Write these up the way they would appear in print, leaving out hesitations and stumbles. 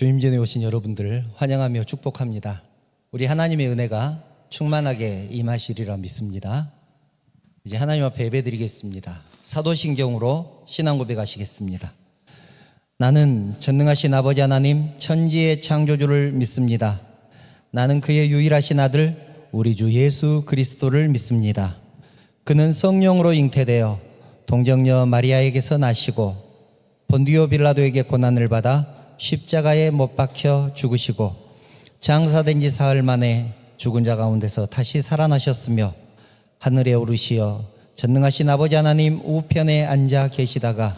주임전에 오신 여러분들 환영하며 축복합니다. 우리 하나님의 은혜가 충만하게 임하시리라 믿습니다. 이제 하나님 앞에 예배드리겠습니다. 사도신경으로 신앙 고백하시겠습니다. 나는 전능하신 아버지 하나님 천지의 창조주를 믿습니다. 나는 그의 유일하신 아들 우리 주 예수 그리스도를 믿습니다. 그는 성령으로 잉태되어 동정녀 마리아에게서 나시고 본디오 빌라도에게 고난을 받아 십자가에 못 박혀 죽으시고 장사된 지 사흘 만에 죽은 자 가운데서 다시 살아나셨으며 하늘에 오르시어 전능하신 아버지 하나님 우편에 앉아 계시다가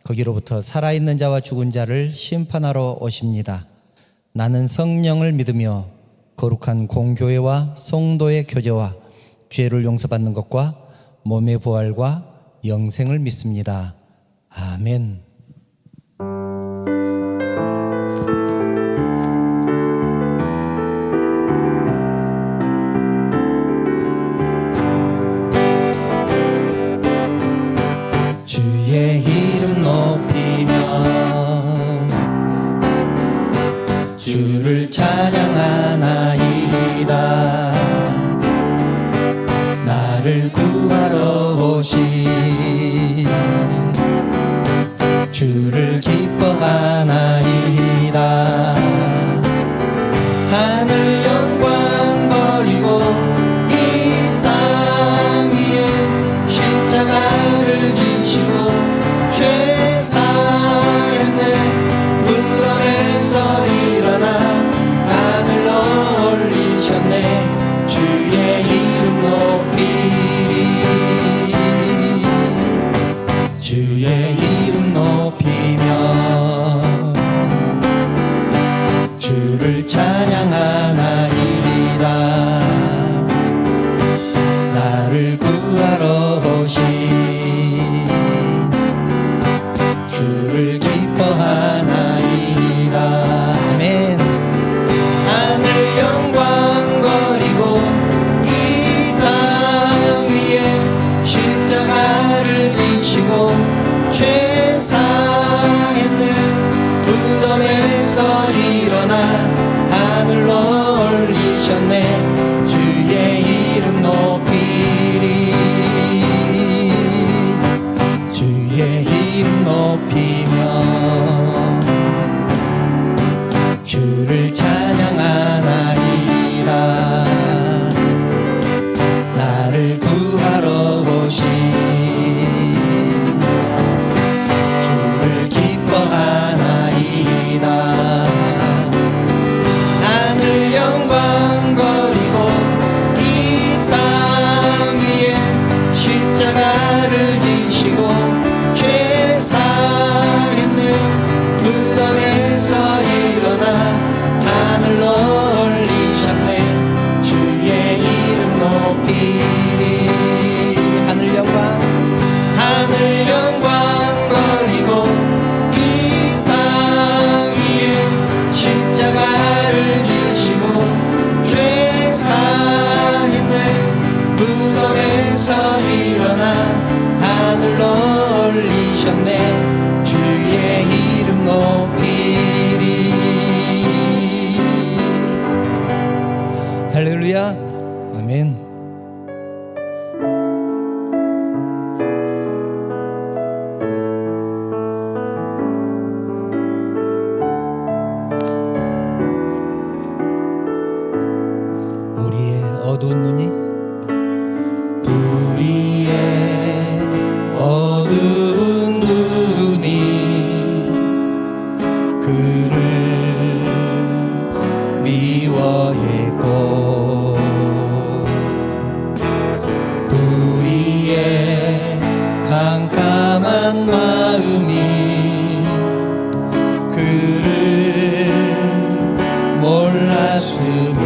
거기로부터 살아있는 자와 죽은 자를 심판하러 오십니다. 나는 성령을 믿으며 거룩한 공교회와 성도의 교제와 죄를 용서받는 것과 몸의 부활과 영생을 믿습니다. 아멘. 주의 이름 높이며 주를 찬양하나이다. 나를 구하러 오신 주를 기뻐하나이다. 하늘 영광 버리고 이 땅 위에 십자가를 지시고 죄 사했네. 무덤에서 일어나 하늘로 올리셨네. 주의 이름 높이리. 주의 이름 높이며 주를 찬양하나이다. 나를 구하러 오신 주를 기뻐하나이다. 아멘. 하늘 영광 거리고 이 땅 위에 십자가를 지시고 죄 사했네. 무덤에서 일어나 하늘로 올리셨네. 주의 이름 높이리. 주의 이름 높이며 주를 찬양하나이다. 나를 구하러 오신 주를 기뻐하나이다. 하늘 영광 거리고 이 땅 위에 십자가를 지시고 죄 사했네. 무덤에서 일어나 하늘로 올리셨네. 주의 이름 높이리. 하늘 영광 거리고 이 땅 위에 십자가를 지시고 죄 사했네. 무덤에서 일어나 하늘로 올리셨네. 주의 이름 높이리. 할렐루야. 아멘. 우리의 어두운 눈이 우리의 어두운 눈이 그를 미워했고 우리의 캄캄한 마음이 그를 몰랐으며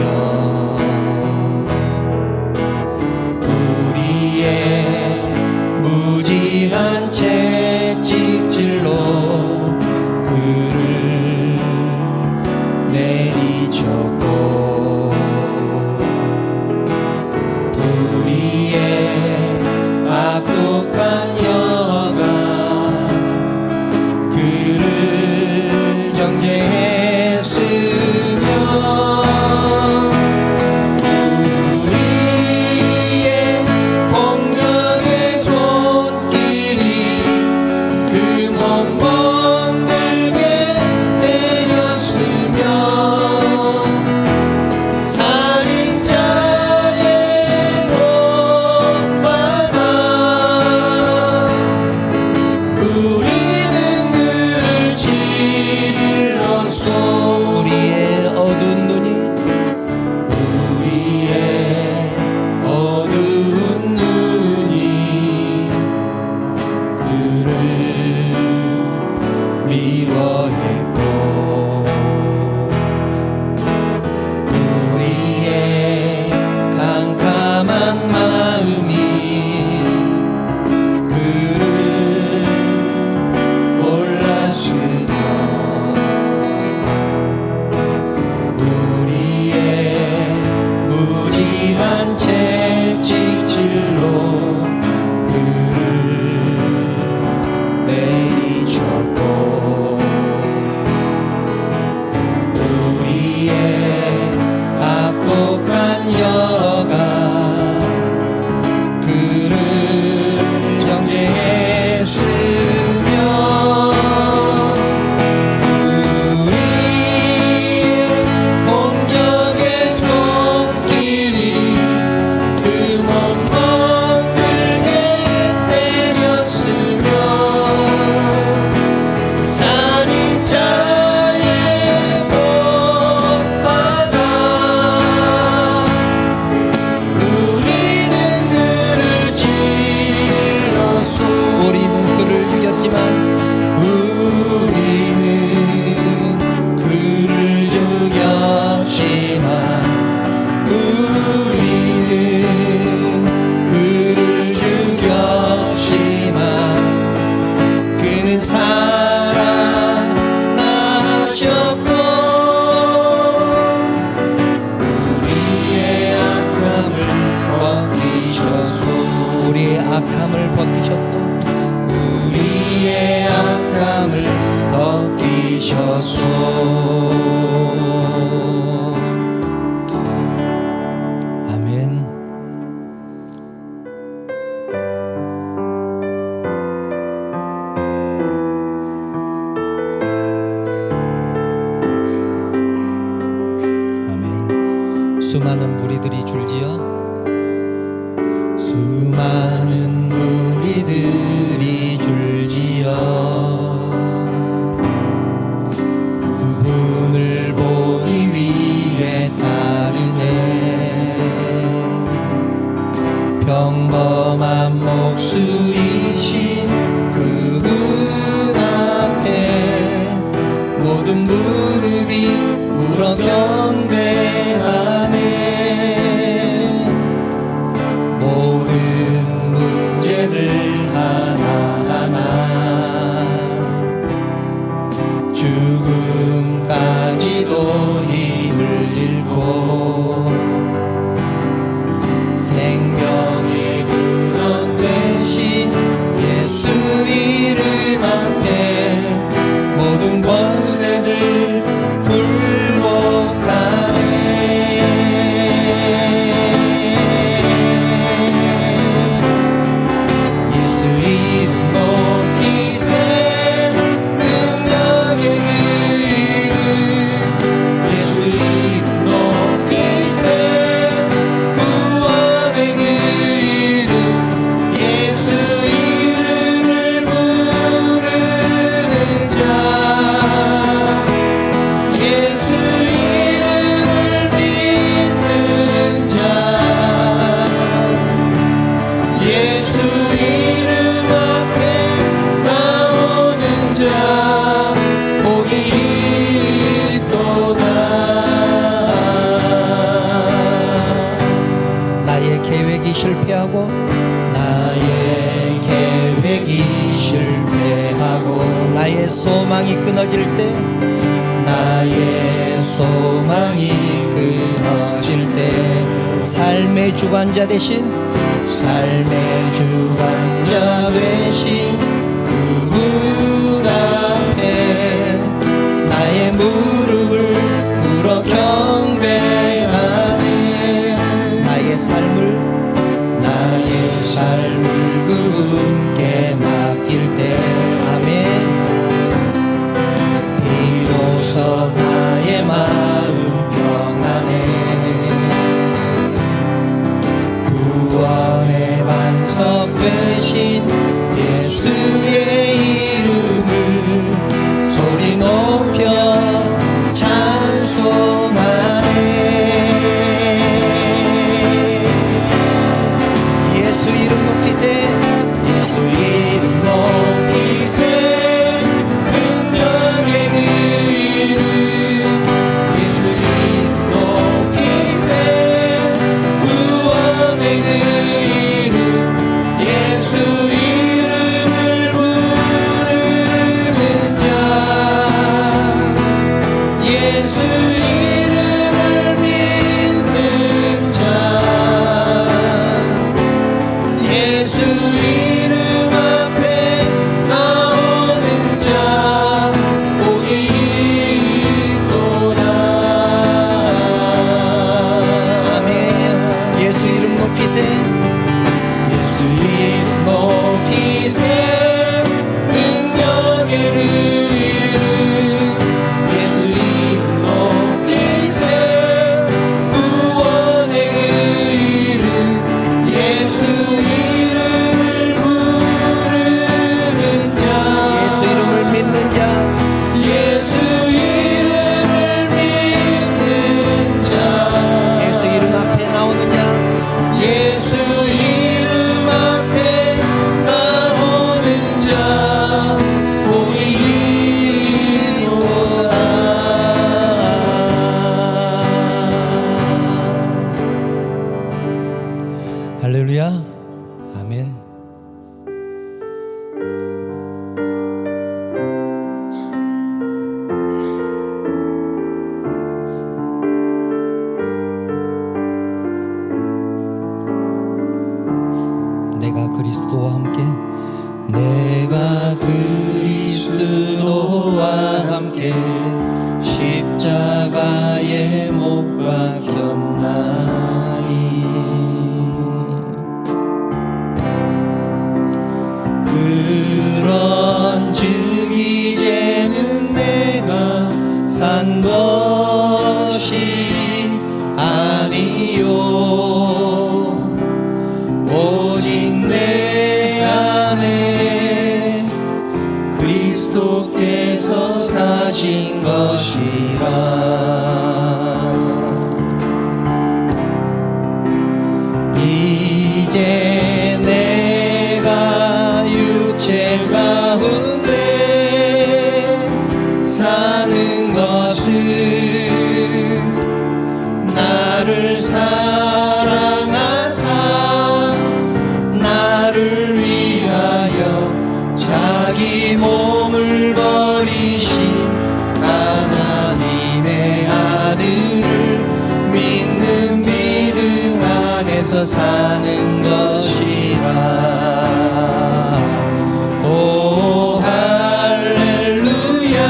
귀한 채찍질로 그를 내리셨고 우리의 악독한 여가 그를 정죄했으며 우리의 악함을 벗기셨소. 우리의 악함을 벗기셨소. 아멘. 아멘. 수많은 무리들이 줄지어 수많은 무리들이 줄지어 그분을 보기 위해 따르네. 평범한 목수이신 그분 앞에 모든 무릎이 꿇어 경배하네. 모든 문제들 하나하나 죽음까지도 힘을 잃고 생명의 근원 되신 예수 이름 앞에 모든 권세들 굴복하네. 실패하고 나의 계획이 실패하고 나의 소망이 끊어질 때 나의 소망이 끊어질 때 삶의 주관자 되신 삶의 주관자 되신 그분 앞에 나의 무릎을 꿇어 경배하네. 나의 삶을 그분께 맡길 때 아멘. 비로소 나의 마음 평안해. 구원의 반석 되신 예수의 이름을 소리 높여 찬송하네. 예수 이름 높이세. 예수 이름 높이세. 능력의 그 이름 예수 이름 높이세. 구원의 그 이름 예수 이름을 할렐루야. 아멘. 내가 그리스도와 함께, 내가 그리스도와 함께 십자가에 못 박혔나니, 그런즉 이제는 내가 산 것이 아니요 오직 내 안에 그리스도께서 사신 것이라. 이제 내가 육체 가운데 사는 것은 나를 사랑하사 나를 위하여 자기 몸을 버리신 하나님의 아들을 믿는 믿음 안에서 사는 것이라. 오 할렐루야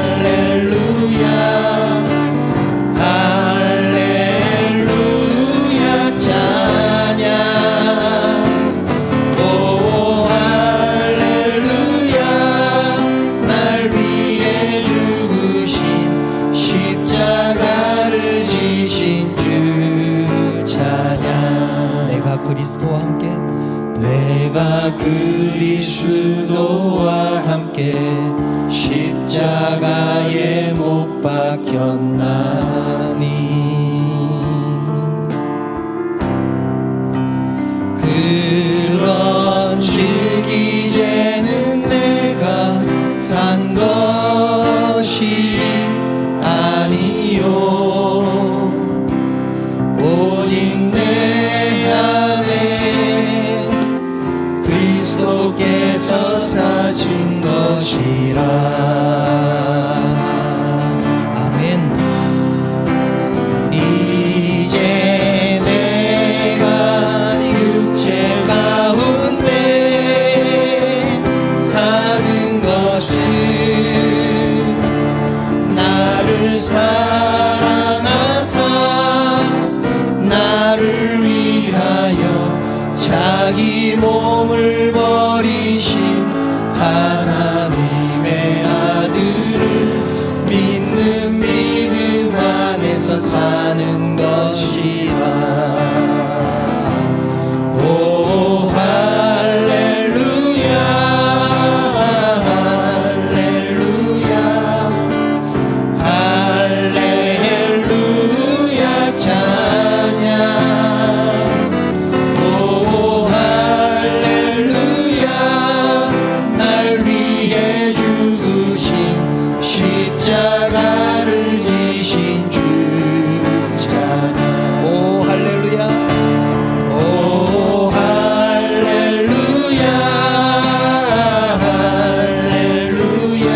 할렐루야 할렐루야 찬양. 오 할렐루야 날 위해 죽으신 십자가를 지신 주 찬양. 내가 그리스도와 함께, 내가 그리스도와 함께 십자가에 못 박혔나니, 그런즉 이제는 내가 산 것이 아니요 오직 내 안에 그리스도께서 사신 것이라. 아멘. 이제 내가 육체 가운데 사는 것은 나를 사랑하사 나를 위하여 자기 몸을 버리신 하나님의 아들을 믿는 믿음 안에서 사는 것이라. 오 할렐루야 할렐루야 할렐루야 찬양. 오 할렐루야 날 위해 죽으신 십자가를 지신 주 찬양. 오 할렐루야 오 할렐루야 할렐루야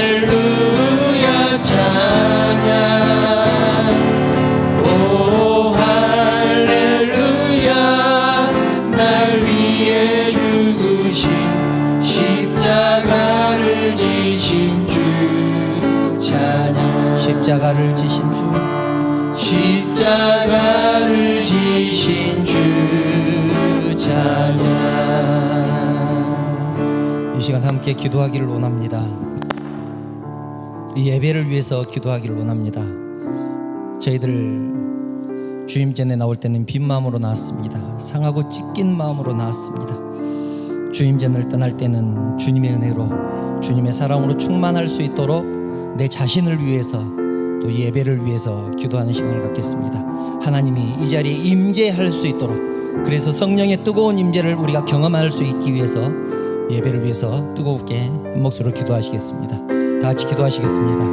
할렐루야 찬양. 오 할렐루야 날 위해 죽으신 십자가를 지신 주 찬양. 십자가를 지신 주, 십자가를 지신 주 찬양. 이 시간 함께 기도하기를 원합니다. 이 예배를 위해서 기도하기를 원합니다. 저희들 주님 전에 나올 때는 빈 마음으로 나왔습니다. 상하고 찢긴 마음으로 나왔습니다. 주님 전을 떠날 때는 주님의 은혜로, 주님의 사랑으로 충만할 수 있도록 내 자신을 위해서 또 예배를 위해서 기도하는 시간을 갖겠습니다. 하나님이 이 자리에 임재할 수 있도록, 그래서 성령의 뜨거운 임재를 우리가 경험할 수 있기 위해서 예배를 위해서 뜨겁게 한 목소리로 기도하시겠습니다. 다 같이 기도하시겠습니다.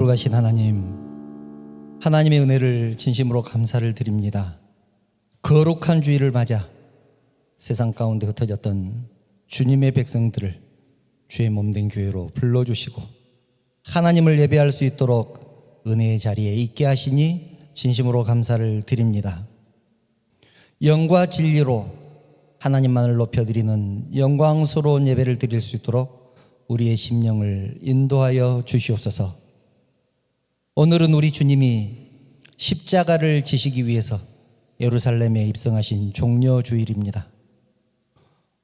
거룩하신 하나님, 하나님의 은혜를 진심으로 감사를 드립니다. 거룩한 주일을 맞아 세상 가운데 흩어졌던 주님의 백성들을 주의 몸된 교회로 불러주시고 하나님을 예배할 수 있도록 은혜의 자리에 있게 하시니 진심으로 감사를 드립니다. 영과 진리로 하나님만을 높여드리는 영광스러운 예배를 드릴 수 있도록 우리의 심령을 인도하여 주시옵소서. 오늘은 우리 주님이 십자가를 지시기 위해서 예루살렘에 입성하신 종려주일입니다.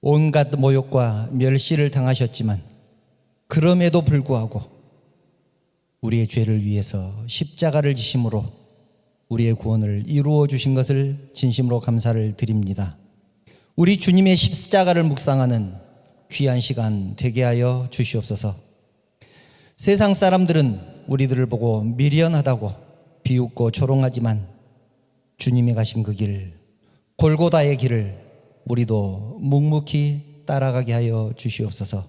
온갖 모욕과 멸시를 당하셨지만 그럼에도 불구하고 우리의 죄를 위해서 십자가를 지심으로 우리의 구원을 이루어 주신 것을 진심으로 감사를 드립니다. 우리 주님의 십자가를 묵상하는 귀한 시간 되게 하여 주시옵소서. 세상 사람들은 우리들을 보고 미련하다고 비웃고 조롱하지만 주님이 가신 그 길, 골고다의 길을 우리도 묵묵히 따라가게 하여 주시옵소서.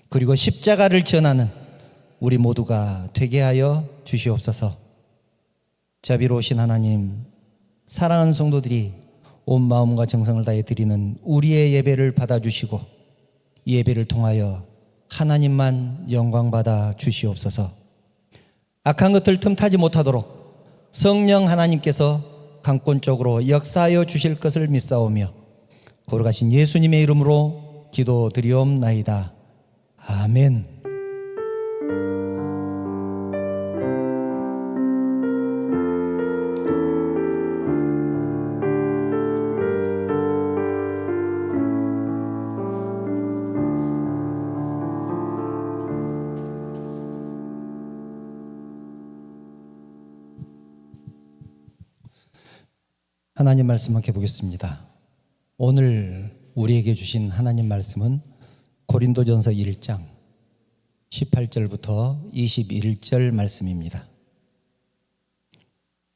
그리고 십자가를 전하는 우리 모두가 되게 하여 주시옵소서. 자비로우신 하나님, 사랑하는 성도들이 온 마음과 정성을 다해 드리는 우리의 예배를 받아주시고 이 예배를 통하여 하나님만 영광받아 주시옵소서. 악한 것들 틈타지 못하도록 성령 하나님께서 강권적으로 역사하여 주실 것을 믿사오며 거룩하신 예수님의 이름으로 기도드리옵나이다. 아멘. 하나님 말씀 함께 보겠습니다. 오늘 우리에게 주신 하나님 말씀은 고린도전서 1장 18절부터 21절 말씀입니다.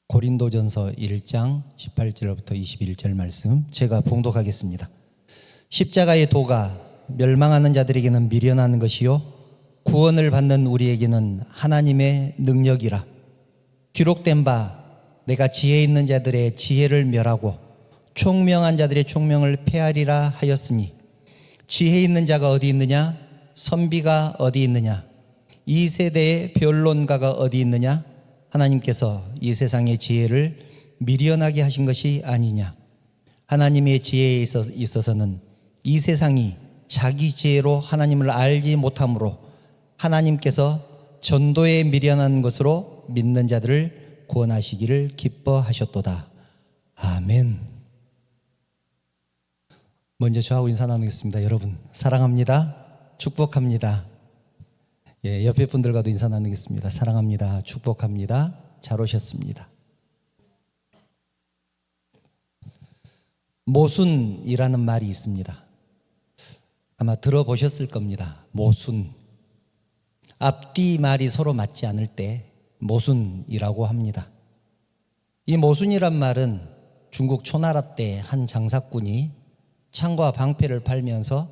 고린도전서 1장 18절부터 21절 말씀 제가 봉독하겠습니다. 십자가의 도가 멸망하는 자들에게는 미련한 것이요 구원을 받는 우리에게는 하나님의 능력이라. 기록된 바 내가 지혜 있는 자들의 지혜를 멸하고 총명한 자들의 총명을 폐하리라 하였으니 지혜 있는 자가 어디 있느냐? 선비가 어디 있느냐? 이 세대의 변론가가 어디 있느냐? 하나님께서 이 세상의 지혜를 미련하게 하신 것이 아니냐? 하나님의 지혜에 있어서는 이 세상이 자기 지혜로 하나님을 알지 못하므로 하나님께서 전도에 미련한 것으로 믿는 자들을 구원하시기를 기뻐하셨도다. 아멘. 먼저 저하고 인사 나누겠습니다. 여러분 사랑합니다. 축복합니다. 옆에 분들과도 인사 나누겠습니다. 사랑합니다. 축복합니다. 잘 오셨습니다. 모순이라는 말이 있습니다. 아마 들어보셨을 겁니다. 모순. 앞뒤 말이 서로 맞지 않을 때 모순이라고 합니다. 이 모순이란 말은 중국 초나라 때 한 장사꾼이 창과 방패를 팔면서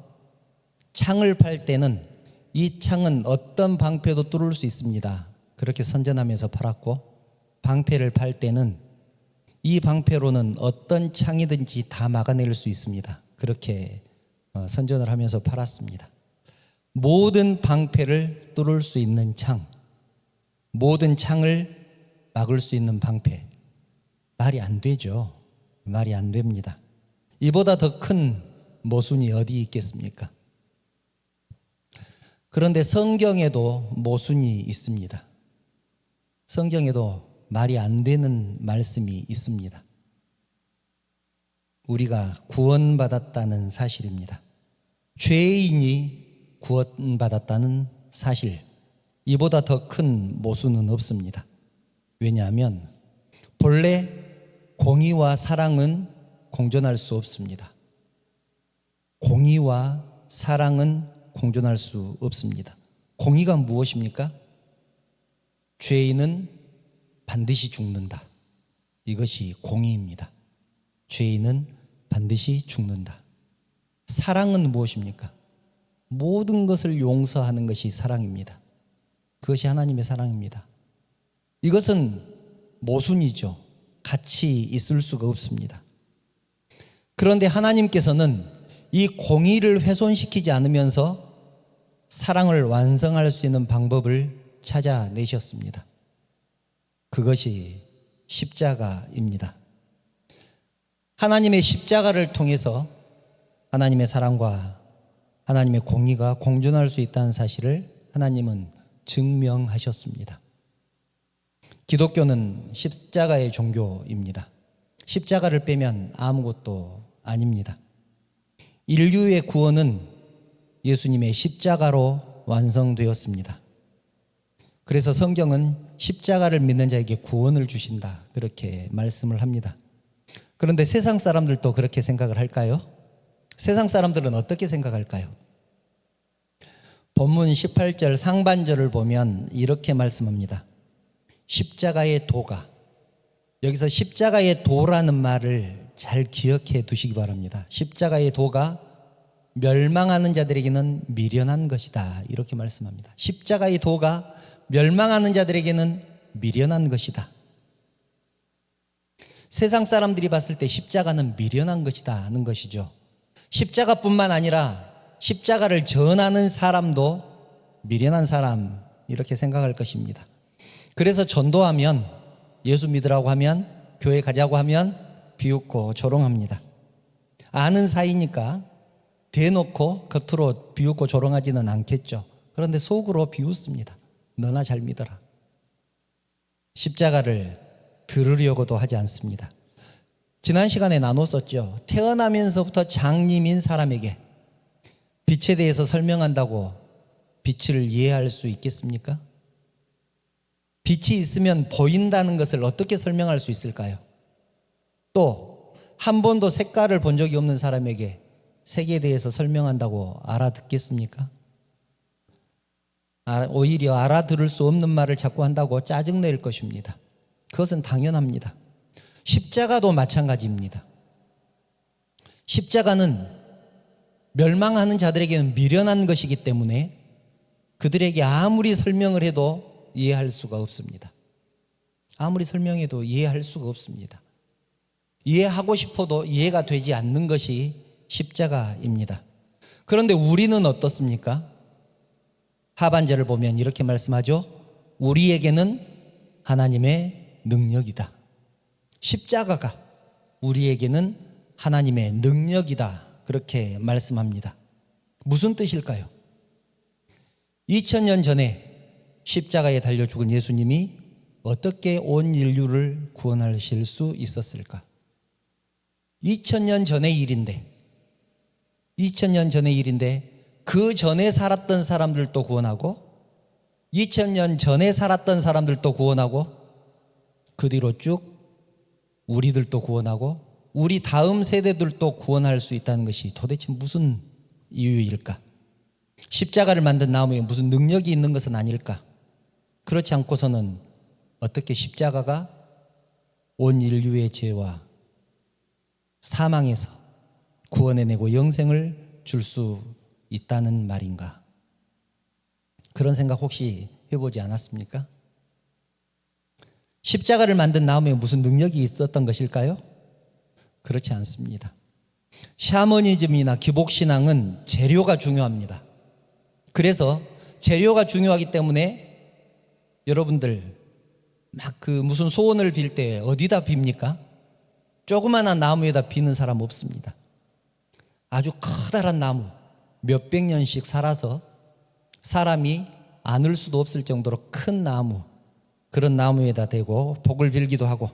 창을 팔 때는 이 창은 어떤 방패도 뚫을 수 있습니다. 그렇게 선전하면서 팔았고 방패를 팔 때는 이 방패로는 어떤 창이든지 다 막아낼 수 있습니다. 그렇게 선전을 하면서 팔았습니다. 모든 방패를 뚫을 수 있는 창, 모든 창을 막을 수 있는 방패. 말이 안 되죠. 말이 안 됩니다. 이보다 더 큰 모순이 어디 있겠습니까? 그런데 성경에도 모순이 있습니다. 성경에도 말이 안 되는 말씀이 있습니다. 우리가 구원받았다는 사실입니다. 죄인이 구원받았다는 사실. 이보다 더 큰 모순은 없습니다. 왜냐하면 본래 공의와 사랑은 공존할 수 없습니다. 공의와 사랑은 공존할 수 없습니다. 공의가 무엇입니까? 죄인은 반드시 죽는다. 이것이 공의입니다. 죄인은 반드시 죽는다. 사랑은 무엇입니까? 모든 것을 용서하는 것이 사랑입니다. 그것이 하나님의 사랑입니다. 이것은 모순이죠. 같이 있을 수가 없습니다. 그런데 하나님께서는 이 공의를 훼손시키지 않으면서 사랑을 완성할 수 있는 방법을 찾아내셨습니다. 그것이 십자가입니다. 하나님의 십자가를 통해서 하나님의 사랑과 하나님의 공의가 공존할 수 있다는 사실을 하나님은 증명하셨습니다. 기독교는 십자가의 종교입니다. 십자가를 빼면 아무것도 아닙니다. 인류의 구원은 예수님의 십자가로 완성되었습니다. 그래서 성경은 십자가를 믿는 자에게 구원을 주신다, 그렇게 말씀을 합니다. 그런데 세상 사람들도 그렇게 생각을 할까요? 세상 사람들은 어떻게 생각할까요? 본문 18절 상반절을 보면 이렇게 말씀합니다. 십자가의 도가, 여기서 십자가의 도라는 말을 잘 기억해 두시기 바랍니다. 십자가의 도가 멸망하는 자들에게는 미련한 것이다, 이렇게 말씀합니다. 십자가의 도가 멸망하는 자들에게는 미련한 것이다. 세상 사람들이 봤을 때 십자가는 미련한 것이다 하는 것이죠. 십자가뿐만 아니라 십자가를 전하는 사람도 미련한 사람, 이렇게 생각할 것입니다. 그래서 전도하면, 예수 믿으라고 하면, 교회 가자고 하면 비웃고 조롱합니다. 아는 사이니까 대놓고 겉으로 비웃고 조롱하지는 않겠죠. 그런데 속으로 비웃습니다. 너나 잘 믿어라. 십자가를 들으려고도 하지 않습니다. 지난 시간에 나눴었죠. 태어나면서부터 장님인 사람에게 빛에 대해서 설명한다고 빛을 이해할 수 있겠습니까? 빛이 있으면 보인다는 것을 어떻게 설명할 수 있을까요? 또 한 번도 색깔을 본 적이 없는 사람에게 색에 대해서 설명한다고 알아듣겠습니까? 오히려 알아들을 수 없는 말을 자꾸 한다고 짜증낼 것입니다. 그것은 당연합니다. 십자가도 마찬가지입니다. 십자가는 멸망하는 자들에게는 미련한 것이기 때문에 그들에게 아무리 설명을 해도 이해할 수가 없습니다. 아무리 설명해도 이해할 수가 없습니다. 이해하고 싶어도 이해가 되지 않는 것이 십자가입니다. 그런데 우리는 어떻습니까? 하반절을 보면 이렇게 말씀하죠. 우리에게는 하나님의 능력이다. 십자가가 우리에게는 하나님의 능력이다, 그렇게 말씀합니다. 무슨 뜻일까요? 2000년 전에 십자가에 달려 죽은 예수님이 어떻게 온 인류를 구원하실 수 있었을까? 2000년 전의 일인데 그 전에 살았던 사람들도 구원하고 2000년 전에 살았던 사람들도 구원하고 그 뒤로 쭉 우리들도 구원하고 우리 다음 세대들도 구원할 수 있다는 것이 도대체 무슨 이유일까? 십자가를 만든 나무에 무슨 능력이 있는 것은 아닐까? 그렇지 않고서는 어떻게 십자가가 온 인류의 죄와 사망에서 구원해내고 영생을 줄 수 있다는 말인가? 그런 생각 혹시 해보지 않았습니까? 십자가를 만든 나무에 무슨 능력이 있었던 것일까요? 그렇지 않습니다. 샤머니즘이나 기복신앙은 재료가 중요합니다. 그래서 재료가 중요하기 때문에 여러분들 막 무슨 소원을 빌 때 어디다 빕니까? 조그마한 나무에다 비는 사람 없습니다. 아주 커다란 나무, 몇백 년씩 살아서 사람이 안을 수도 없을 정도로 큰 나무, 그런 나무에다 대고 복을 빌기도 하고,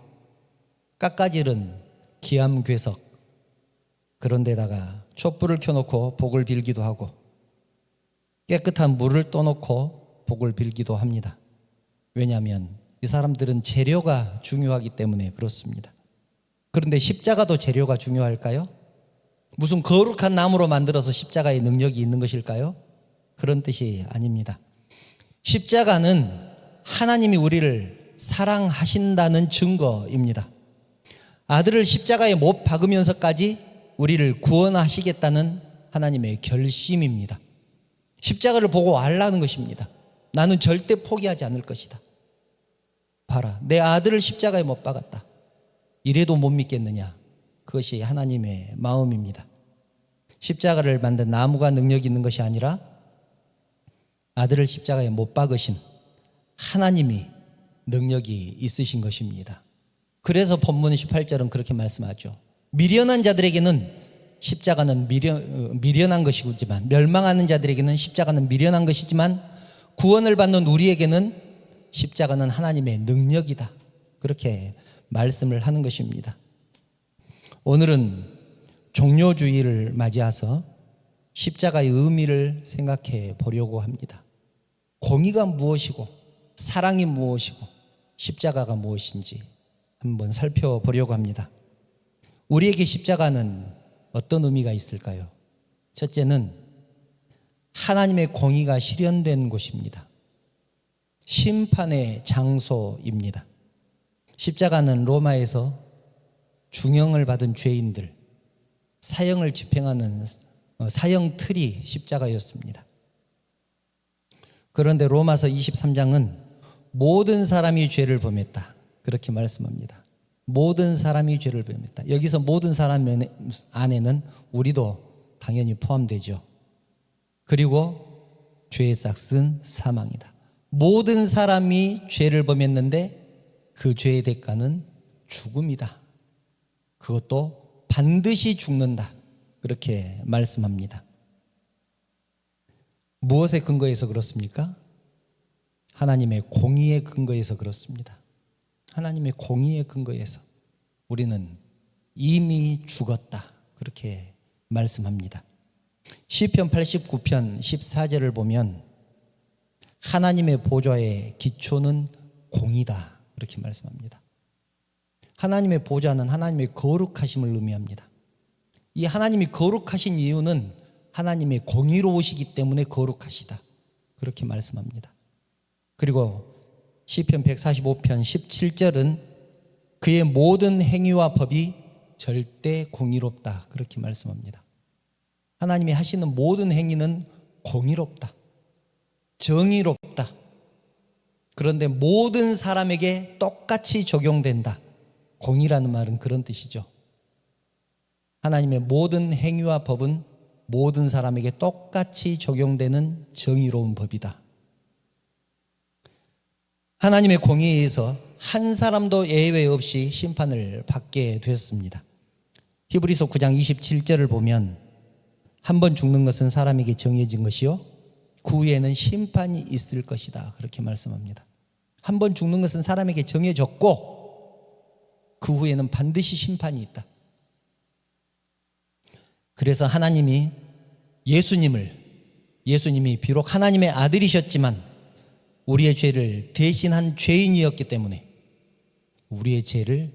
깎아지른 기암괴석 그런 데다가 촛불을 켜놓고 복을 빌기도 하고, 깨끗한 물을 떠놓고 복을 빌기도 합니다. 왜냐하면 이 사람들은 재료가 중요하기 때문에 그렇습니다. 그런데 십자가도 재료가 중요할까요? 무슨 거룩한 나무로 만들어서 십자가의 능력이 있는 것일까요? 그런 뜻이 아닙니다. 십자가는 하나님이 우리를 사랑하신다는 증거입니다. 아들을 십자가에 못 박으면서까지 우리를 구원하시겠다는 하나님의 결심입니다. 십자가를 보고 알라는 것입니다. 나는 절대 포기하지 않을 것이다. 봐라, 내 아들을 십자가에 못 박았다. 이래도 못 믿겠느냐? 그것이 하나님의 마음입니다. 십자가를 만든 나무가 능력이 있는 것이 아니라 아들을 십자가에 못 박으신 하나님이 능력이 있으신 것입니다. 그래서 본문 18절은 그렇게 말씀하죠. 미련한 자들에게는 십자가는 미련한 것이지만, 멸망하는 자들에게는 십자가는 미련한 것이지만, 구원을 받는 우리에게는 십자가는 하나님의 능력이다. 그렇게 말씀을 하는 것입니다. 오늘은 종료주의를 맞이해서 십자가의 의미를 생각해 보려고 합니다. 공의가 무엇이고 사랑이 무엇이고 십자가가 무엇인지 한번 살펴보려고 합니다. 우리에게 십자가는 어떤 의미가 있을까요? 첫째는 하나님의 공의가 실현된 곳입니다. 심판의 장소입니다. 십자가는 로마에서 중형을 받은 죄인들, 사형을 집행하는 사형 틀이 십자가였습니다. 그런데 로마서 23장은 모든 사람이 죄를 범했다, 그렇게 말씀합니다. 모든 사람이 죄를 범했다. 여기서 모든 사람 안에는 우리도 당연히 포함되죠. 그리고 죄의 싹은 사망이다. 모든 사람이 죄를 범했는데 그 죄의 대가는 죽음이다. 그것도 반드시 죽는다. 그렇게 말씀합니다. 무엇에 근거해서 그렇습니까? 하나님의 공의에 근거해서 그렇습니다. 하나님의 공의에 근거해서 우리는 이미 죽었다. 그렇게 말씀합니다. 시편 89편 14절을 보면 하나님의 보좌의 기초는 공의다. 그렇게 말씀합니다. 하나님의 보좌는 하나님의 거룩하심을 의미합니다. 이 하나님이 거룩하신 이유는 하나님의 공의로우시기 때문에 거룩하시다. 그렇게 말씀합니다. 그리고 시편 145편 17절은 그의 모든 행위와 법이 절대 공의롭다. 그렇게 말씀합니다. 하나님이 하시는 모든 행위는 공의롭다. 정의롭다. 그런데 모든 사람에게 똑같이 적용된다. 공의라는 말은 그런 뜻이죠. 하나님의 모든 행위와 법은 모든 사람에게 똑같이 적용되는 정의로운 법이다. 하나님의 공의에 의해서 한 사람도 예외 없이 심판을 받게 되었습니다. 히브리서 9장 27절을 보면 한 번 죽는 것은 사람에게 정해진 것이요 그 후에는 심판이 있을 것이다. 그렇게 말씀합니다. 한 번 죽는 것은 사람에게 정해졌고 그 후에는 반드시 심판이 있다. 그래서 하나님이 예수님이 비록 하나님의 아들이셨지만 우리의 죄를 대신한 죄인이었기 때문에 우리의 죄를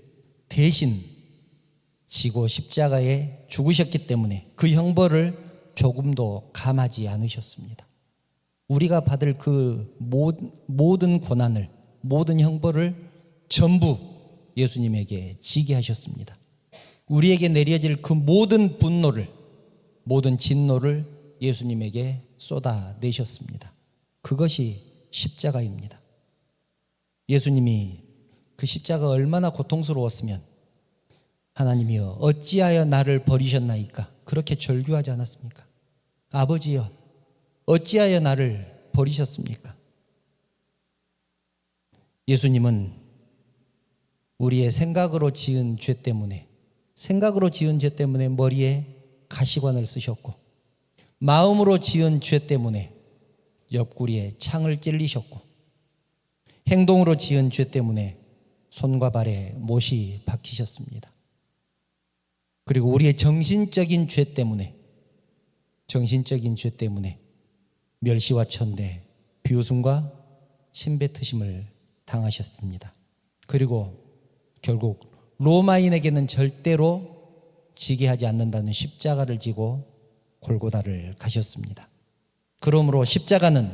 대신 지고 십자가에 죽으셨기 때문에 그 형벌을 조금도 감하지 않으셨습니다. 우리가 받을 그 모든 고난을, 모든 형벌을 전부 예수님에게 지게 하셨습니다. 우리에게 내려질 그 모든 분노를, 모든 진노를 예수님에게 쏟아내셨습니다. 그것이 십자가입니다. 예수님이 그 십자가가 얼마나 고통스러웠으면 하나님이여 어찌하여 나를 버리셨나이까 그렇게 절규하지 않았습니까? 아버지여 어찌하여 나를 버리셨습니까? 예수님은 우리의 생각으로 지은 죄 때문에 머리에 가시관을 쓰셨고 마음으로 지은 죄 때문에 옆구리에 창을 찔리셨고 행동으로 지은 죄 때문에 손과 발에 못이 박히셨습니다. 그리고 우리의 정신적인 죄 때문에 멸시와 천대, 비웃음과 침뱉으심을 당하셨습니다. 그리고 결국 로마인에게는 절대로 지게 하지 않는다는 십자가를 지고 골고다를 가셨습니다. 그러므로 십자가는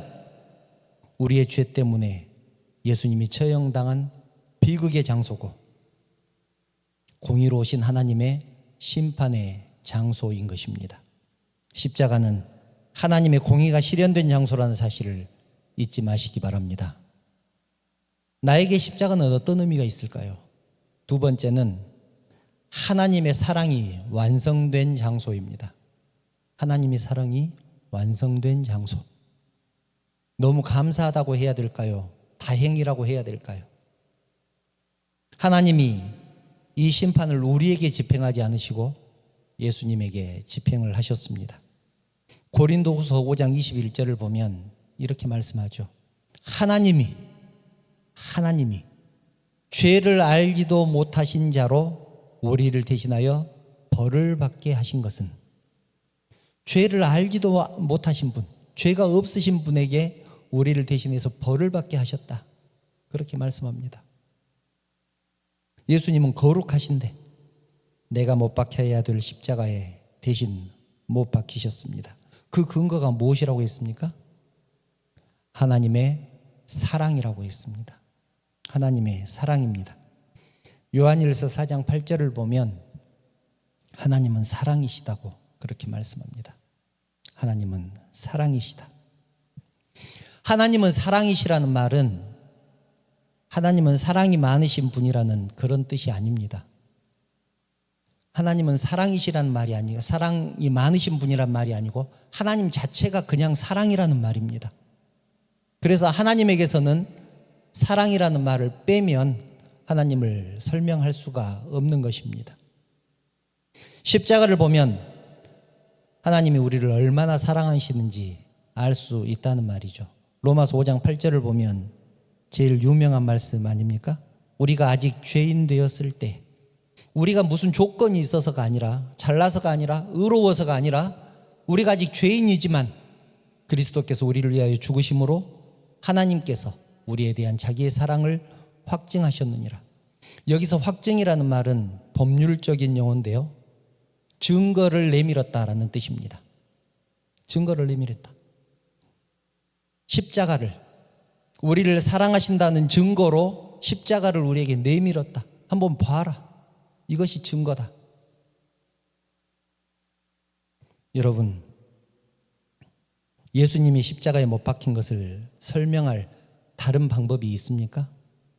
우리의 죄 때문에 예수님이 처형당한 비극의 장소고 공의로우신 하나님의 심판의 장소인 것입니다. 십자가는 하나님의 공의가 실현된 장소라는 사실을 잊지 마시기 바랍니다. 나에게 십자가는 어떤 의미가 있을까요? 두 번째는 하나님의 사랑이 완성된 장소입니다. 하나님의 사랑이 완성된 장소. 너무 감사하다고 해야 될까요? 다행이라고 해야 될까요? 하나님이 이 심판을 우리에게 집행하지 않으시고 예수님에게 집행을 하셨습니다. 고린도후서 5장 21절을 보면 이렇게 말씀하죠. 하나님이 죄를 알지도 못하신 자로 우리를 대신하여 벌을 받게 하신 것은, 죄를 알지도 못하신 분, 죄가 없으신 분에게 우리를 대신해서 벌을 받게 하셨다. 그렇게 말씀합니다. 예수님은 거룩하신데 내가 못 박혀야 될 십자가에 대신 못 박히셨습니다. 그 근거가 무엇이라고 했습니까? 하나님의 사랑이라고 했습니다. 하나님의 사랑입니다. 요한일서 4장 8절을 보면 하나님은 사랑이시다고 그렇게 말씀합니다. 하나님은 사랑이시다. 하나님은 사랑이시라는 말은 하나님은 사랑이 많으신 분이라는 그런 뜻이 아닙니다. 하나님은 사랑이시라는 말이 아니고, 사랑이 많으신 분이란 말이 아니고 하나님 자체가 그냥 사랑이라는 말입니다. 그래서 하나님에게서는 사랑이라는 말을 빼면 하나님을 설명할 수가 없는 것입니다. 십자가를 보면 하나님이 우리를 얼마나 사랑하시는지 알 수 있다는 말이죠. 로마서 5장 8절을 보면 제일 유명한 말씀 아닙니까? 우리가 아직 죄인 되었을 때, 우리가 무슨 조건이 있어서가 아니라, 잘나서가 아니라, 의로워서가 아니라, 우리가 아직 죄인이지만 그리스도께서 우리를 위하여 죽으심으로 하나님께서 우리에 대한 자기의 사랑을 확증하셨느니라. 여기서 확증이라는 말은 법률적인 용어인데요, 증거를 내밀었다라는 뜻입니다. 증거를 내밀었다. 십자가를, 우리를 사랑하신다는 증거로 십자가를 우리에게 내밀었다. 한번 봐라. 이것이 증거다. 여러분, 예수님이 십자가에 못 박힌 것을 설명할 다른 방법이 있습니까?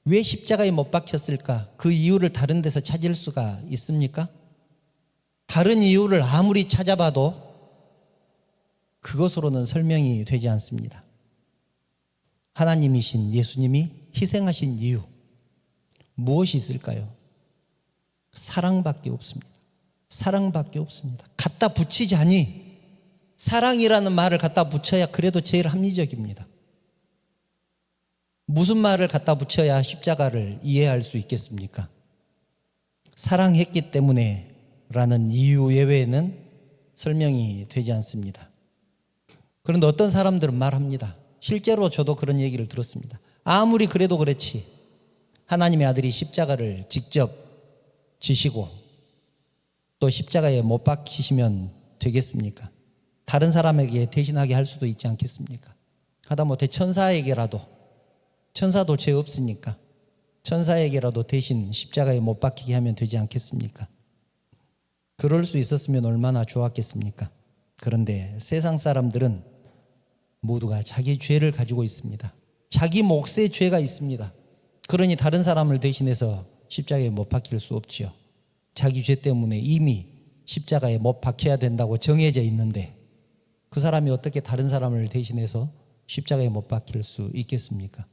왜 십자가에 못 박혔을까? 그 이유를 다른 데서 찾을 수가 있습니까? 다른 이유를 아무리 찾아봐도 그것으로는 설명이 되지 않습니다. 하나님이신 예수님이 희생하신 이유, 무엇이 있을까요? 사랑밖에 없습니다. 사랑밖에 없습니다. 갖다 붙이자니, 사랑이라는 말을 갖다 붙여야 그래도 제일 합리적입니다. 무슨 말을 갖다 붙여야 십자가를 이해할 수 있겠습니까? 사랑했기 때문에 라는 이유 외에는 설명이 되지 않습니다. 그런데 어떤 사람들은 말합니다. 실제로 저도 그런 얘기를 들었습니다. 아무리 그래도 그렇지, 하나님의 아들이 십자가를 직접 지시고 또 십자가에 못 박히시면 되겠습니까? 다른 사람에게 대신하게 할 수도 있지 않겠습니까? 하다못해 천사에게라도, 천사도 죄 없으니까 천사에게라도 대신 십자가에 못 박히게 하면 되지 않겠습니까? 그럴 수 있었으면 얼마나 좋았겠습니까? 그런데 세상 사람들은 모두가 자기 죄를 가지고 있습니다. 자기 몫의 죄가 있습니다. 그러니 다른 사람을 대신해서 십자가에 못 박힐 수 없지요. 자기 죄 때문에 이미 십자가에 못 박혀야 된다고 정해져 있는데 그 사람이 어떻게 다른 사람을 대신해서 십자가에 못 박힐 수 있겠습니까?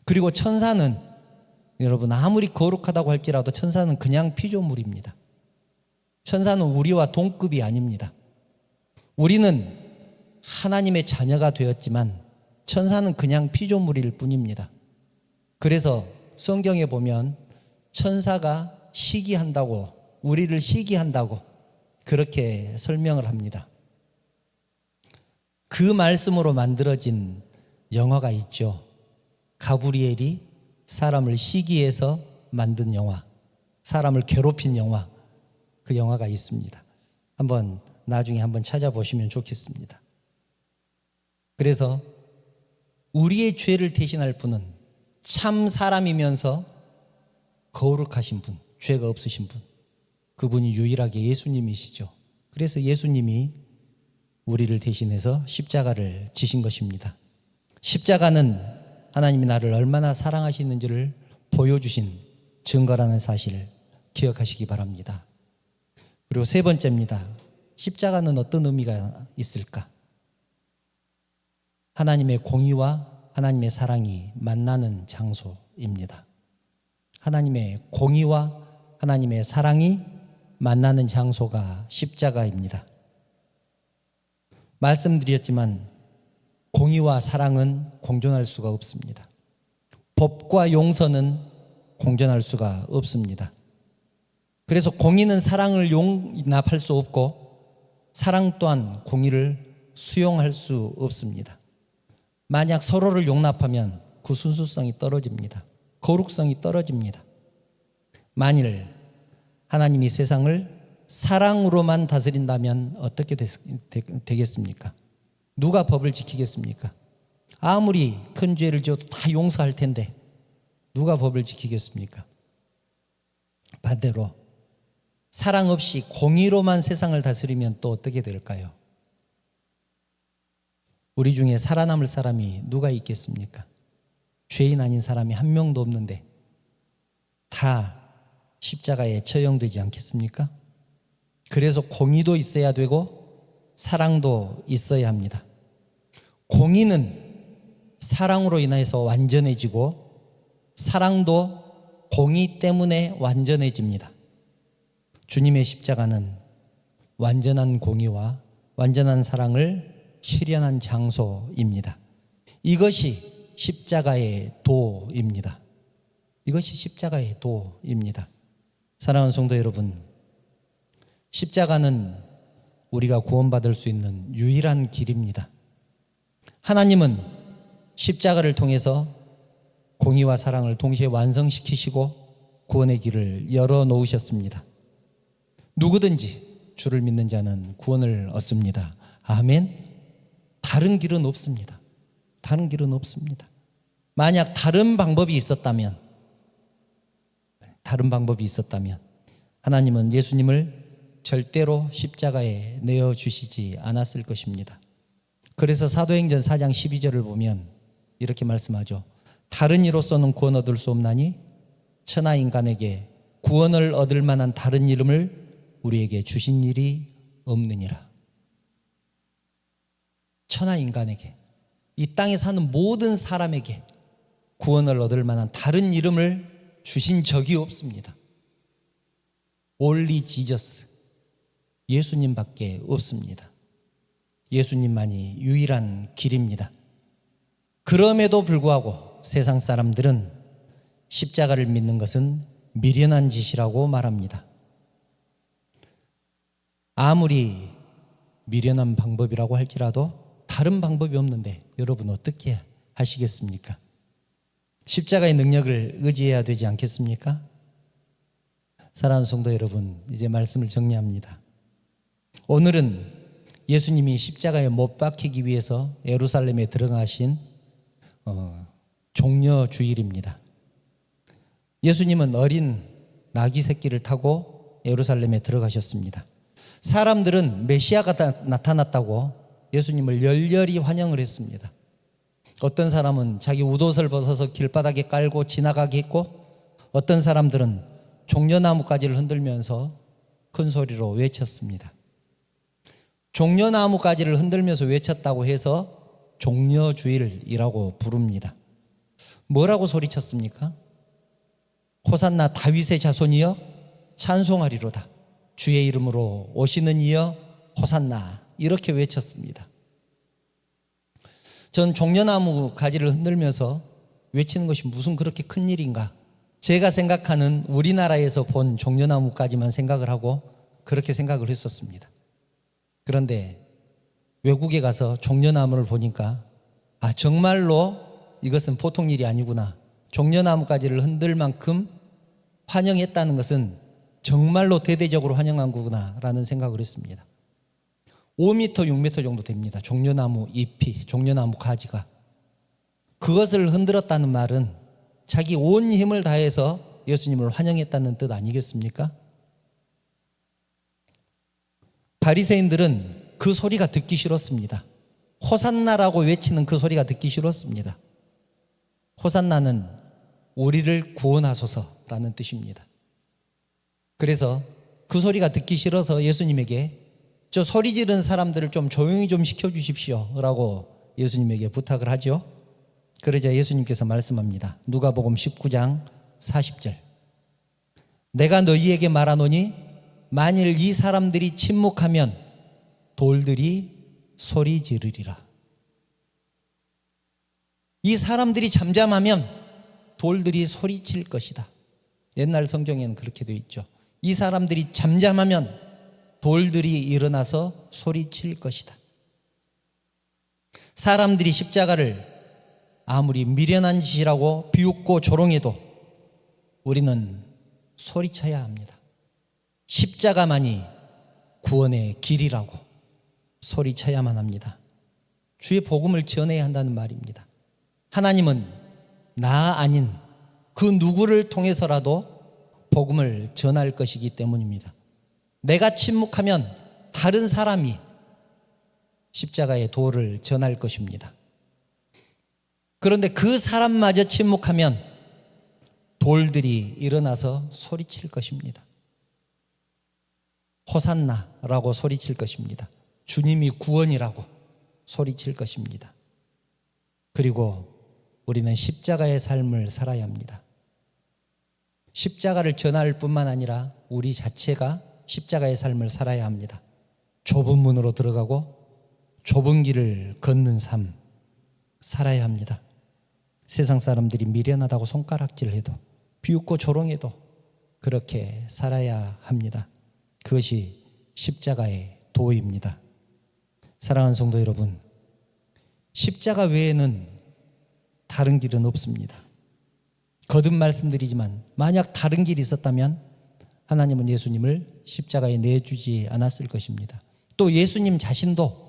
그리고 천사는, 여러분, 아무리 거룩하다고 할지라도 천사는 그냥 피조물입니다. 천사는 우리와 동급이 아닙니다. 우리는 하나님의 자녀가 되었지만 천사는 그냥 피조물일 뿐입니다. 그래서 성경에 보면 천사가 시기한다고, 우리를 시기한다고 그렇게 설명을 합니다. 그 말씀으로 만들어진 영화가 있죠. 가브리엘이 사람을 시기해서 만든 영화, 사람을 괴롭힌 영화, 그 영화가 있습니다. 한번 나중에 한번 찾아보시면 좋겠습니다. 그래서 우리의 죄를 대신할 분은 참 사람이면서 거룩하신 분, 죄가 없으신 분, 그분이 유일하게 예수님이시죠. 그래서 예수님이 우리를 대신해서 십자가를 지신 것입니다. 십자가는 하나님이 나를 얼마나 사랑하시는지를 보여주신 증거라는 사실을 기억하시기 바랍니다. 그리고 세 번째입니다. 십자가는 어떤 의미가 있을까? 하나님의 공의와 하나님의 사랑이 만나는 장소입니다. 하나님의 공의와 하나님의 사랑이 만나는 장소가 십자가입니다. 말씀드렸지만 공의와 사랑은 공존할 수가 없습니다. 법과 용서는 공존할 수가 없습니다. 그래서 공의는 사랑을 용납할 수 없고 사랑 또한 공의를 수용할 수 없습니다. 만약 서로를 용납하면 그 순수성이 떨어집니다. 거룩성이 떨어집니다. 만일 하나님이 세상을 사랑으로만 다스린다면 어떻게 되겠습니까? 누가 법을 지키겠습니까? 아무리 큰 죄를 지어도 다 용서할 텐데 누가 법을 지키겠습니까? 반대로 사랑 없이 공의로만 세상을 다스리면 또 어떻게 될까요? 우리 중에 살아남을 사람이 누가 있겠습니까? 죄인 아닌 사람이 한 명도 없는데 다 십자가에 처형되지 않겠습니까? 그래서 공의도 있어야 되고 사랑도 있어야 합니다. 공의는 사랑으로 인해서 완전해지고 사랑도 공의 때문에 완전해집니다. 주님의 십자가는 완전한 공의와 완전한 사랑을 실현한 장소입니다. 이것이 십자가의 도입니다. 이것이 십자가의 도입니다. 사랑하는 성도 여러분, 십자가는 우리가 구원받을 수 있는 유일한 길입니다. 하나님은 십자가를 통해서 공의와 사랑을 동시에 완성시키시고 구원의 길을 열어놓으셨습니다. 누구든지 주를 믿는 자는 구원을 얻습니다. 아멘. 다른 길은 없습니다. 다른 길은 없습니다. 만약 다른 방법이 있었다면 하나님은 예수님을 절대로 십자가에 내어주시지 않았을 것입니다. 그래서 사도행전 4장 12절을 보면 이렇게 말씀하죠. 다른 이로서는 구원 얻을 수 없나니 천하 인간에게 구원을 얻을 만한 다른 이름을 우리에게 주신 일이 없느니라. 천하 인간에게, 이 땅에 사는 모든 사람에게 구원을 얻을 만한 다른 이름을 주신 적이 없습니다. Only Jesus, 예수님밖에 없습니다. 예수님만이 유일한 길입니다. 그럼에도 불구하고 세상 사람들은 십자가를 믿는 것은 미련한 짓이라고 말합니다. 아무리 미련한 방법이라고 할지라도 다른 방법이 없는데 여러분 어떻게 하시겠습니까? 십자가의 능력을 의지해야 되지 않겠습니까? 사랑하는 성도 여러분, 이제 말씀을 정리합니다. 오늘은 예수님이 십자가에 못 박히기 위해서 예루살렘에 들어가신 종려주일입니다. 예수님은 어린 나귀 새끼를 타고 예루살렘에 들어가셨습니다. 사람들은 메시아가 나타났다고 예수님을 열렬히 환영을 했습니다. 어떤 사람은 자기 웃옷을 벗어서 길바닥에 깔고 지나가게 했고, 어떤 사람들은 종려나무가지를 흔들면서 큰 소리로 외쳤습니다. 종려나무가지를 흔들면서 외쳤다고 해서 종려주일이라고 부릅니다. 뭐라고 소리쳤습니까? 호산나 다윗의 자손이여 찬송하리로다. 주의 이름으로 오시는 이여 호산나, 이렇게 외쳤습니다. 전 종려나무 가지를 흔들면서 외치는 것이 무슨 그렇게 큰 일인가? 제가 생각하는 우리나라에서 본 종려나무까지만 생각을 하고 그렇게 생각을 했었습니다. 그런데 외국에 가서 종려나무를 보니까 정말로 이것은 보통 일이 아니구나. 종려나무가지를 흔들 만큼 환영했다는 것은 정말로 대대적으로 환영한 거구나 라는 생각을 했습니다. 5m, 6m 정도 됩니다. 종려나무 잎이, 종려나무 가지가. 그것을 흔들었다는 말은 자기 온 힘을 다해서 예수님을 환영했다는 뜻 아니겠습니까? 바리새인들은 그 소리가 듣기 싫었습니다. 호산나라고 외치는 그 소리가 듣기 싫었습니다. 호산나는 우리를 구원하소서라는 뜻입니다. 그래서 그 소리가 듣기 싫어서 예수님에게 저 소리 지르는 사람들을 좀 조용히 좀 시켜주십시오 라고 예수님에게 부탁을 하죠. 그러자 예수님께서 말씀합니다. 누가복음 19장 40절. 내가 너희에게 말하노니 만일 이 사람들이 침묵하면 돌들이 소리 지르리라. 이 사람들이 잠잠하면 돌들이 소리칠 것이다. 옛날 성경에는 그렇게 되어 있죠. 이 사람들이 잠잠하면 돌들이 일어나서 소리칠 것이다. 사람들이 십자가를 아무리 미련한 짓이라고 비웃고 조롱해도 우리는 소리쳐야 합니다. 십자가만이 구원의 길이라고 소리쳐야만 합니다. 주의 복음을 전해야 한다는 말입니다. 하나님은 나 아닌 그 누구를 통해서라도 복음을 전할 것이기 때문입니다. 내가 침묵하면 다른 사람이 십자가의 도를 전할 것입니다. 그런데 그 사람마저 침묵하면 돌들이 일어나서 소리칠 것입니다. 호산나라고 소리칠 것입니다. 주님이 구원이라고 소리칠 것입니다. 그리고 우리는 십자가의 삶을 살아야 합니다. 십자가를 전할 뿐만 아니라 우리 자체가 십자가의 삶을 살아야 합니다. 좁은 문으로 들어가고 좁은 길을 걷는 삶 살아야 합니다. 세상 사람들이 미련하다고 손가락질해도 비웃고 조롱해도 그렇게 살아야 합니다. 그것이 십자가의 도입니다. 사랑하는 성도 여러분, 십자가 외에는 다른 길은 없습니다. 거듭 말씀드리지만 만약 다른 길이 있었다면 하나님은 예수님을 십자가에 내주지 않았을 것입니다. 또 예수님 자신도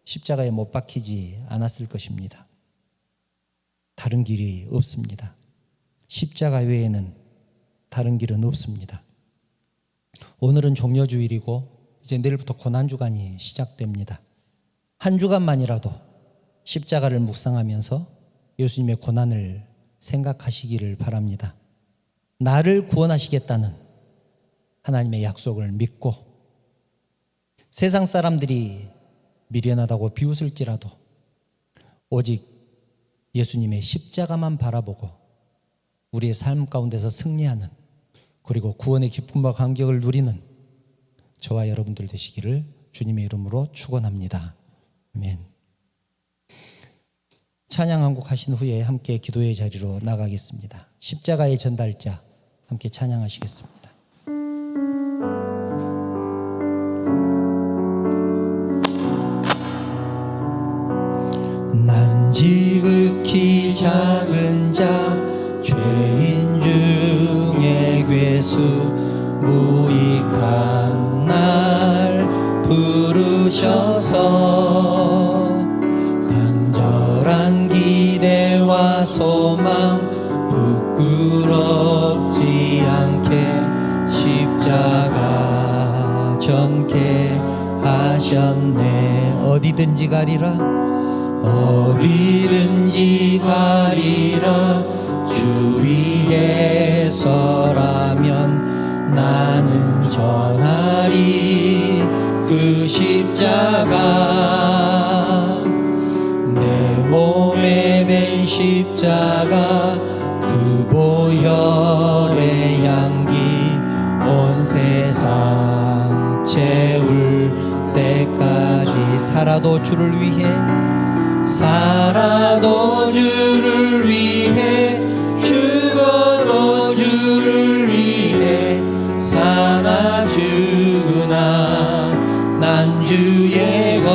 십자가에 못 박히지 않았을 것입니다. 다른 길이 없습니다. 십자가 외에는 다른 길은 없습니다. 오늘은 종려주일이고 이제 내일부터 고난주간이 시작됩니다. 한 주간만이라도 십자가를 묵상하면서 예수님의 고난을 생각하시기를 바랍니다. 나를 구원하시겠다는 하나님의 약속을 믿고 세상 사람들이 미련하다고 비웃을지라도 오직 예수님의 십자가만 바라보고 우리의 삶 가운데서 승리하는, 그리고 구원의 기쁨과 감격을 누리는 저와 여러분들 되시기를 주님의 이름으로 축원합니다. 아멘. 찬양 한 곡 하신 후에 함께 기도의 자리로 나가겠습니다. 십자가의 전달자 함께 찬양하시겠습니다. 난 지극히 작은 자 죄인 중에 괴수 무익한 날 부르셔서 간절한 기대와 소망 부끄럽지 않게 십자가 전케 하셨네. 어디든지 가리라, 어디든지 가리라. 주 위에 서라면 나는 전하리 그 십자가. 내 몸에 밴 십자가 그 보혈의 향기 온 세상 채울 때까지 살아도 주를 위해, 살아도 주를 위해, 죽어도 주를 위해 사나 죽으나 난 주의 것.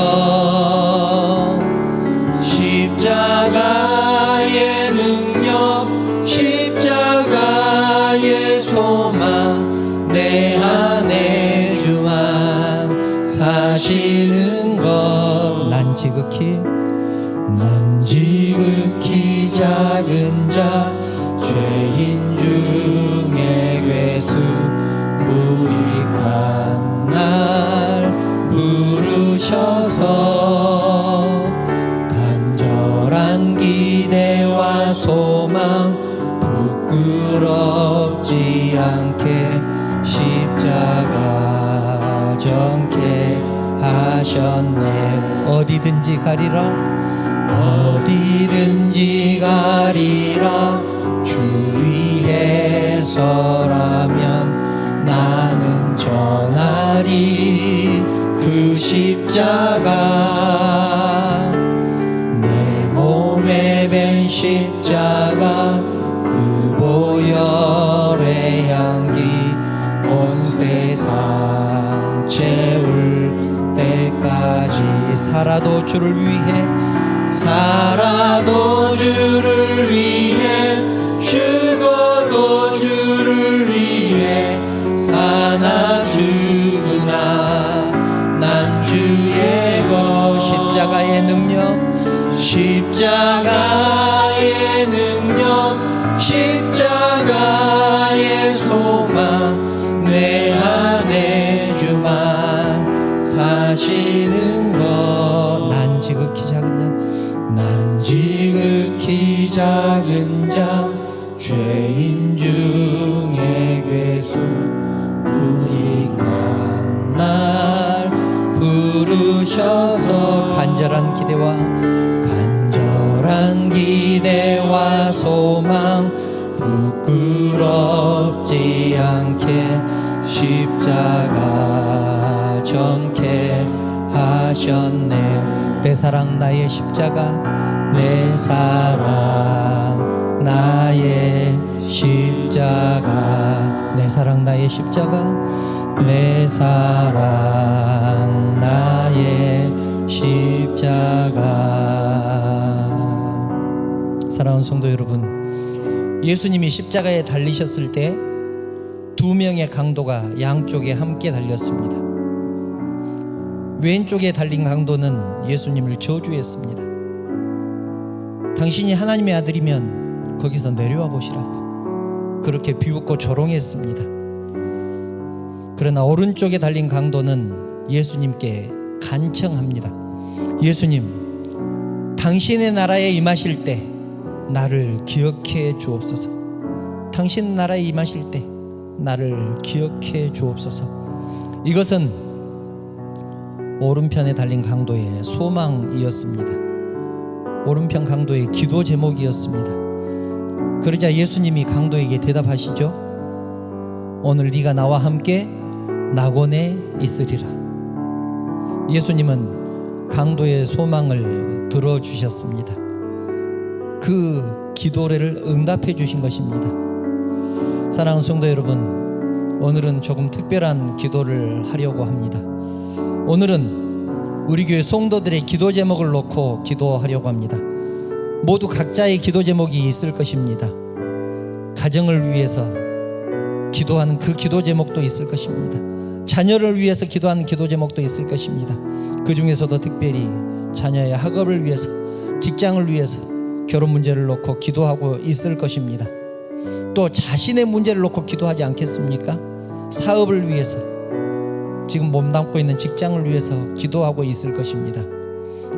십자가의 능력, 십자가의 소망, 내 안에 주만 사시는 것. 난 지극히 작은 자 죄인 중에 괴수 무익한 날 부르셔서 간절한 기대와 소망 하셨네. 어디든지 가리라, 어디든지 가리라. 주 위에 서라면 나는 전하리 그 십자가. 내 몸에 밴 십자가, 그 보혈의 향기 온 세상 채울 때까지. 살아도 주를 위해, 살아도 주를 위해, 죽어도 주를 위해. 사나 죽으나 난 주의 것. 십자가의 능력, 십자가의 능력, 십자가의 소망. 내 안에 주만 사시는 것. 난 지극히 작은 자, 난 지극히 작은 자, 죄인 중에 괴수. 우리가 날 부르셔서 간절한 기대와 소망, 부끄럽지 않게 십자가 젊게 하셨네. 내 사랑 나의 십자가, 내 사랑 나의 십자가. 내 사랑 나의 십자가, 내 사랑 나의 십자가. 사랑하는 성도 여러분, 예수님이 십자가에 달리셨을 때 두 명의 강도가 양쪽에 함께 달렸습니다. 왼쪽에 달린 강도는 예수님을 저주했습니다. 당신이 하나님의 아들이면 거기서 내려와 보시라고 그렇게 비웃고 조롱했습니다. 그러나 오른쪽에 달린 강도는 예수님께 간청합니다. 예수님, 당신의 나라에 임하실 때 나를 기억해 주옵소서. 당신 나라에 임하실 때 나를 기억해 주옵소서. 이것은 오른편에 달린 강도의 소망이었습니다. 오른편 강도의 기도 제목이었습니다. 그러자 예수님이 강도에게 대답하시죠. 오늘 네가 나와 함께 낙원에 있으리라. 예수님은 강도의 소망을 들어주셨습니다. 그 기도를 응답해 주신 것입니다. 사랑하는 성도 여러분, 오늘은 조금 특별한 기도를 하려고 합니다. 오늘은 우리 교회 성도들의 기도 제목을 놓고 기도하려고 합니다. 모두 각자의 기도 제목이 있을 것입니다. 가정을 위해서 기도하는 그 기도 제목도 있을 것입니다. 자녀를 위해서 기도하는 기도 제목도 있을 것입니다. 그 중에서도 특별히 자녀의 학업을 위해서, 직장을 위해서, 결혼 문제를 놓고 기도하고 있을 것입니다. 또 자신의 문제를 놓고 기도하지 않겠습니까? 사업을 위해서, 지금 몸담고 있는 직장을 위해서 기도하고 있을 것입니다.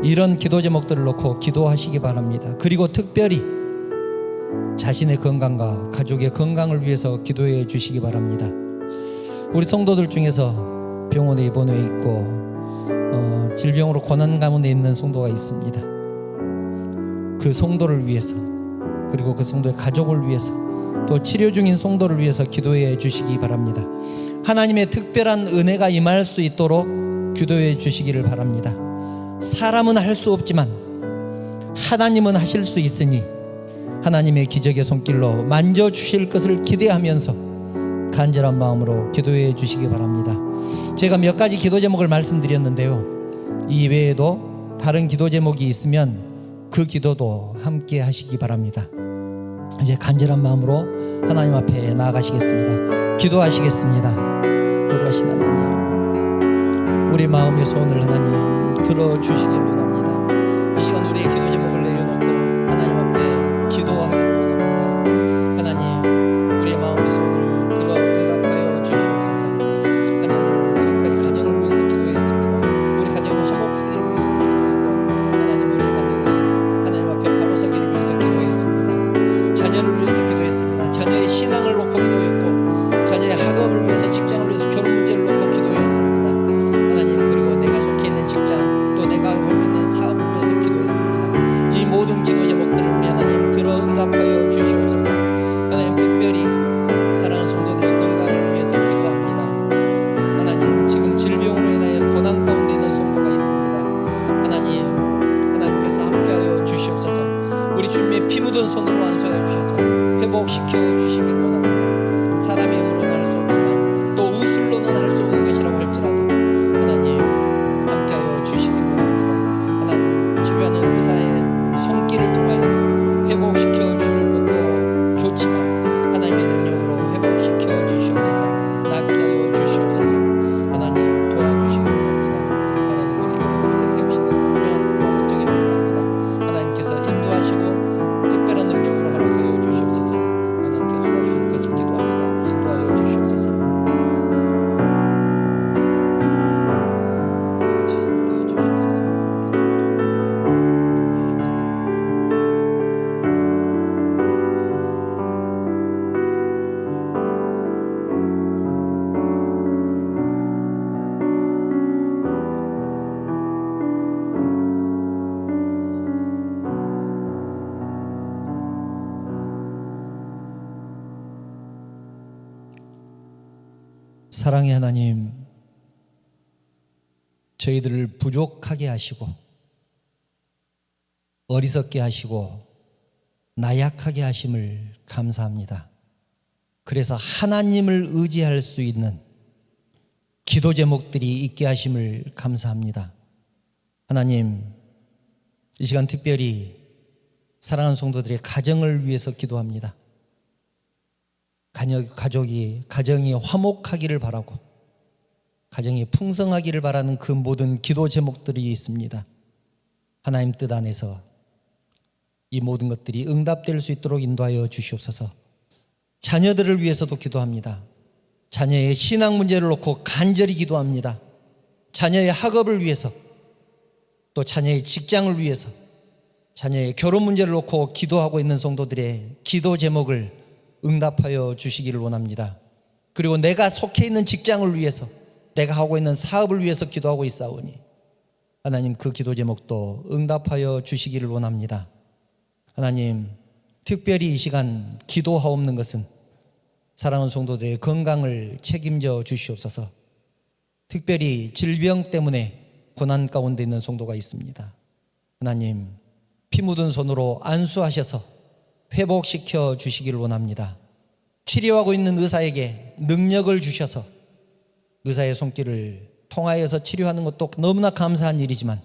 이런 기도 제목들을 놓고 기도하시기 바랍니다. 그리고 특별히 자신의 건강과 가족의 건강을 위해서 기도해 주시기 바랍니다. 우리 성도들 중에서 병원에 입원해 있고 질병으로 고난 가운데 있는 성도가 있습니다. 그 성도를 위해서, 그리고 그 성도의 가족을 위해서, 또 치료 중인 성도를 위해서 기도해 주시기 바랍니다. 하나님의 특별한 은혜가 임할 수 있도록 기도해 주시기를 바랍니다. 사람은 할 수 없지만 하나님은 하실 수 있으니 하나님의 기적의 손길로 만져주실 것을 기대하면서 간절한 마음으로 기도해 주시기 바랍니다. 제가 몇 가지 기도 제목을 말씀드렸는데요, 이 외에도 다른 기도 제목이 있으면 그 기도도 함께 하시기 바랍니다. 이제 간절한 마음으로 하나님 앞에 나아가시겠습니다. 기도하시겠습니다. 거룩하신 하나님, 우리 마음의 소원을 하나님 들어주시기를 원합니다. 이 시간 우리의 기도 제목을 내려놓고 하나님 앞에 기도하기를 원합니다. 하나님, 우리의 마음의 소원을 들어 응답하여 주시옵소서. 하나님, 지금까지 가정을 위해서 기도했습니다. 우리 가정이 화목하기를 위해 기도했고, 하나님, 우리의 가정이 하나님 앞에 바로 서기를 위해서 기도했습니다. 자녀를 위해서 기도했습니다. 자녀의 신앙을 놓고 기도했고, 자녀의 학업을 위해서, 직장을 위해서, 결혼 문제를 놓고 기도했습니다. 하나님, 그리고 내가 속해 있는 직장 사랑의 하나님, 저희들을 부족하게 하시고 어리석게 하시고 나약하게 하심을 감사합니다. 그래서 하나님을 의지할 수 있는 기도 제목들이 있게 하심을 감사합니다. 하나님, 이 시간 특별히 사랑하는 성도들의 가정을 위해서 기도합니다. 가정이 화목하기를 바라고 가정이 풍성하기를 바라는 그 모든 기도 제목들이 있습니다. 하나님 뜻 안에서 이 모든 것들이 응답될 수 있도록 인도하여 주시옵소서. 자녀들을 위해서도 기도합니다. 자녀의 신앙 문제를 놓고 간절히 기도합니다. 자녀의 학업을 위해서, 또 자녀의 직장을 위해서, 자녀의 결혼 문제를 놓고 기도하고 있는 성도들의 기도 제목을 응답하여 주시기를 원합니다. 그리고 내가 속해 있는 직장을 위해서, 내가 하고 있는 사업을 위해서 기도하고 있사오니 하나님, 그 기도 제목도 응답하여 주시기를 원합니다. 하나님, 특별히 이 시간 기도하옵는 것은 사랑하는 성도들의 건강을 책임져 주시옵소서. 특별히 질병 때문에 고난 가운데 있는 성도가 있습니다. 하나님, 피 묻은 손으로 안수하셔서 회복시켜 주시기를 원합니다. 치료하고 있는 의사에게 능력을 주셔서 의사의 손길을 통하여서 치료하는 것도 너무나 감사한 일이지만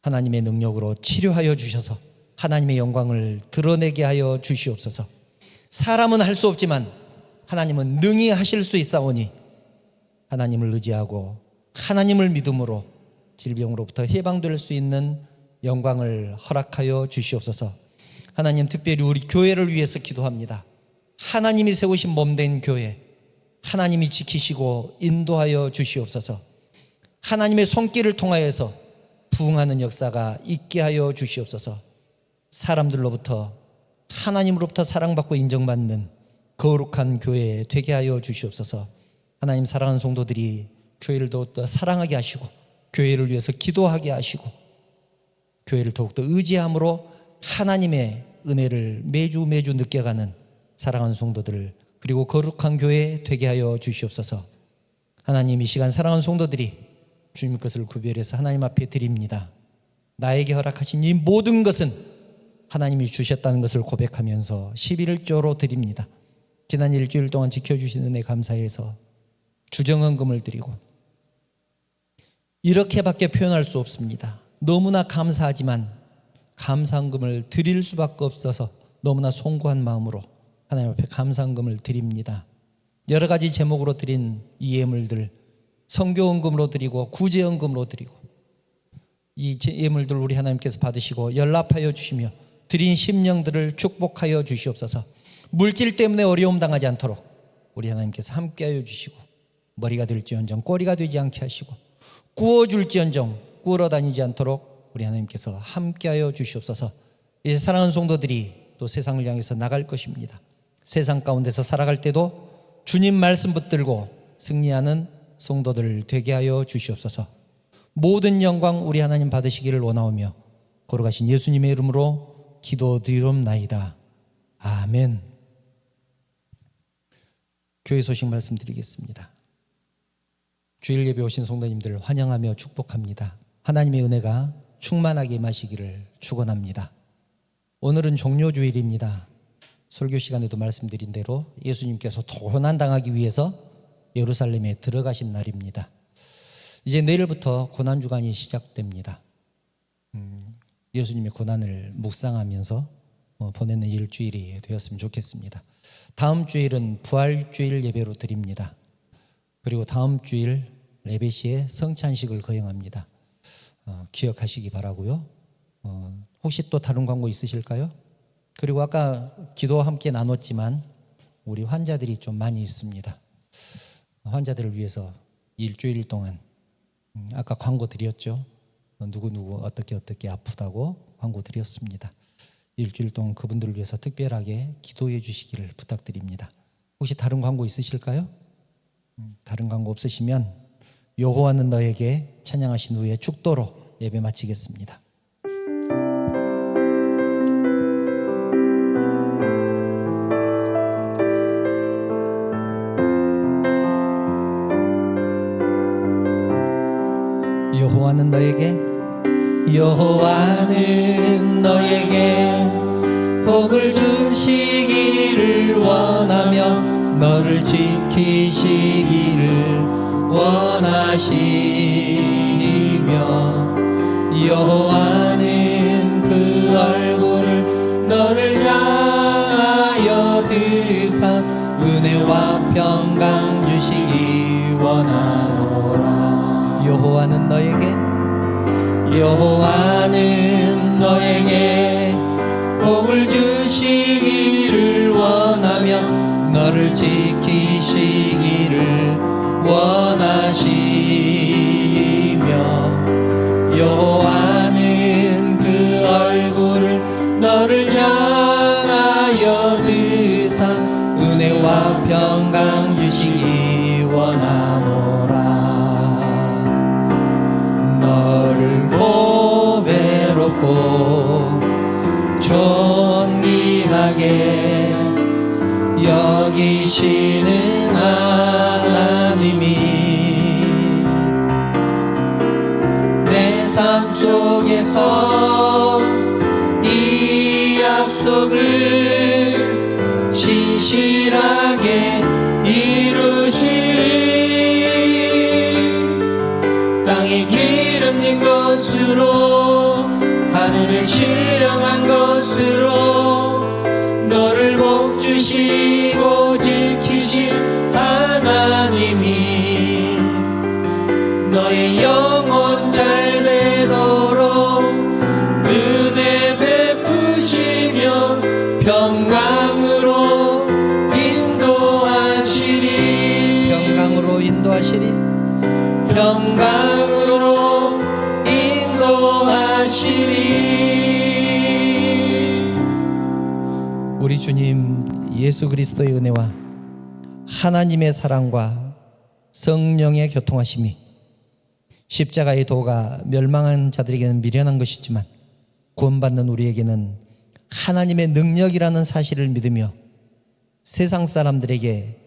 하나님의 능력으로 치료하여 주셔서 하나님의 영광을 드러내게 하여 주시옵소서. 사람은 할 수 없지만 하나님은 능히 하실 수 있사오니 하나님을 의지하고 하나님을 믿음으로 질병으로부터 해방될 수 있는 영광을 허락하여 주시옵소서. 하나님, 특별히 우리 교회를 위해서 기도합니다. 하나님이 세우신 몸된 교회, 하나님이 지키시고 인도하여 주시옵소서. 하나님의 손길을 통하여서 부흥하는 역사가 있게 하여 주시옵소서. 사람들로부터, 하나님으로부터 사랑받고 인정받는 거룩한 교회 되게 하여 주시옵소서. 하나님, 사랑하는 성도들이 교회를 더욱더 사랑하게 하시고 교회를 위해서 기도하게 하시고 교회를 더욱더 의지함으로 하나님의 은혜를 매주 느껴가는 사랑하는 성도들, 그리고 거룩한 교회 되게 하여 주시옵소서. 하나님, 이 시간 사랑하는 성도들이 주님 것을 구별해서 하나님 앞에 드립니다. 나에게 허락하신 이 모든 것은 하나님이 주셨다는 것을 고백하면서 11조로 드립니다. 지난 일주일 동안 지켜주신 은혜 감사해서 주정헌금을 드리고, 이렇게밖에 표현할 수 없습니다. 너무나 감사하지만 감사헌금을 드릴 수밖에 없어서 너무나 송구한 마음으로 하나님 앞에 감사헌금을 드립니다. 여러 가지 제목으로 드린 이 예물들, 선교헌금으로 드리고 구제헌금으로 드리고, 이 예물들 우리 하나님께서 받으시고 연락하여 주시며 드린 심령들을 축복하여 주시옵소서. 물질 때문에 어려움 당하지 않도록 우리 하나님께서 함께하여 주시고, 머리가 될지언정 꼬리가 되지 않게 하시고, 구워줄지언정 구우러 다니지 않도록 우리 하나님께서 함께하여 주시옵소서. 이제 사랑하는 성도들이 또 세상을 향해서 나갈 것입니다. 세상 가운데서 살아갈 때도 주님 말씀 붙들고 승리하는 성도들 되게 하여 주시옵소서. 모든 영광 우리 하나님 받으시기를 원하오며 거룩하신 예수님의 이름으로 기도드리옵나이다. 아멘. 교회 소식 말씀드리겠습니다. 주일 예배 오신 성도님들 환영하며 축복합니다. 하나님의 은혜가 충만하게 임하시기를 축원합니다. 오늘은 종료주일입니다. 설교 시간에도 말씀드린 대로 예수님께서 고난당하기 위해서 예루살렘에 들어가신 날입니다. 이제 내일부터 고난주간이 시작됩니다. 예수님의 고난을 묵상하면서 보내는 일주일이 되었으면 좋겠습니다. 다음 주일은 부활주일 예배로 드립니다. 그리고 다음 주일 레베시에 성찬식을 거행합니다. 기억하시기 바라고요. 혹시 또 다른 광고 있으실까요? 그리고 아까 기도 함께 나눴지만 우리 환자들이 좀 많이 있습니다. 환자들을 위해서 일주일 동안 아까 광고 드렸죠. 누구 어떻게 아프다고 광고 드렸습니다. 일주일 동안 그분들을 위해서 특별하게 기도해 주시기를 부탁드립니다. 혹시 다른 광고 있으실까요? 다른 광고 없으시면 여호와는 너에게 찬양하신 후에 축도로 예배 마치겠습니다. 여호와는 너에게 복을 주시기를 원하며 너를 지키시기를 원하시며 여호와는 그 얼굴을 너를 향하여 드사 은혜와 평강 주시기 원하노라. 여호와는 너에게 복을 주시기를 원하며 너를 지키시기를 원하시며 여호와는 그 얼굴을 너를 향하여 드사 은혜와 평강 주시기 원하노라. 너를 보배롭고 존귀하게 여기시는 하나님이 내 삶 속에서 이 약속을 신실하게 이루시리. 땅에 기름진 것으로 하늘에 신령한 것으로 너를 복주시고 지키실 하나님이 너의 영혼 잘 되도록 은혜 베푸시며 평강으로 인도하시리. 평강으로 인도하시리. 우리 주님 예수 그리스도의 은혜와 하나님의 사랑과 성령의 교통하심이 십자가의 도가 멸망한 자들에게는 미련한 것이지만 구원받는 우리에게는 하나님의 능력이라는 사실을 믿으며 세상 사람들에게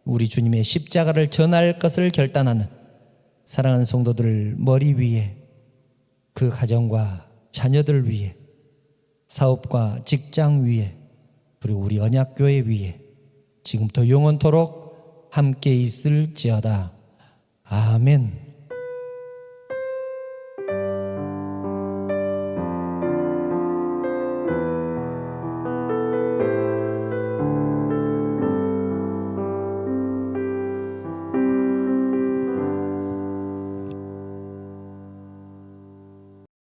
우리 주님의 십자가를 전할 것을 결단하는 사랑하는 성도들 머리 위에, 그 가정과 자녀들 위에, 사업과 직장 위에, 그리고 우리 언약교회 위에 지금부터 영원토록 함께 있을지어다. 아멘.